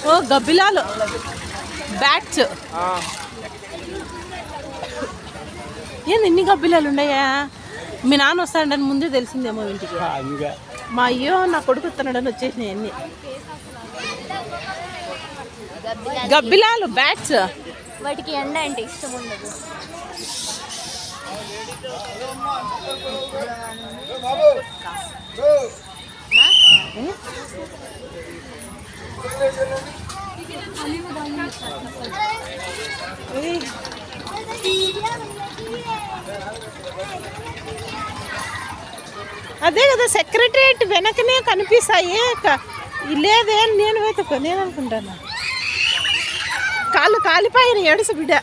ఓ గబ్బిలాలు bats. ఏంది ఇన్ని గబ్బిలాలు ఉన్నాయా? మీ నాన్న వస్తాడని ముందే తెలిసిందేమో ఇంటికి. మా అయ్యో నా కొడుకు వస్తున్నాడని వచ్చేసినాయి అన్ని గబ్బిలాలు బ్యాట్స్. వాటికి ఎండ అంటే ఇష్టం ఉండదు. అదే కదా సెక్రటరియట్ వెనకనే కనిపిస్తాయి. లేదే నేను అనుకుంటాను. కాళ్ళు కాలిపోయిన ఏడుసు బిడ్డ.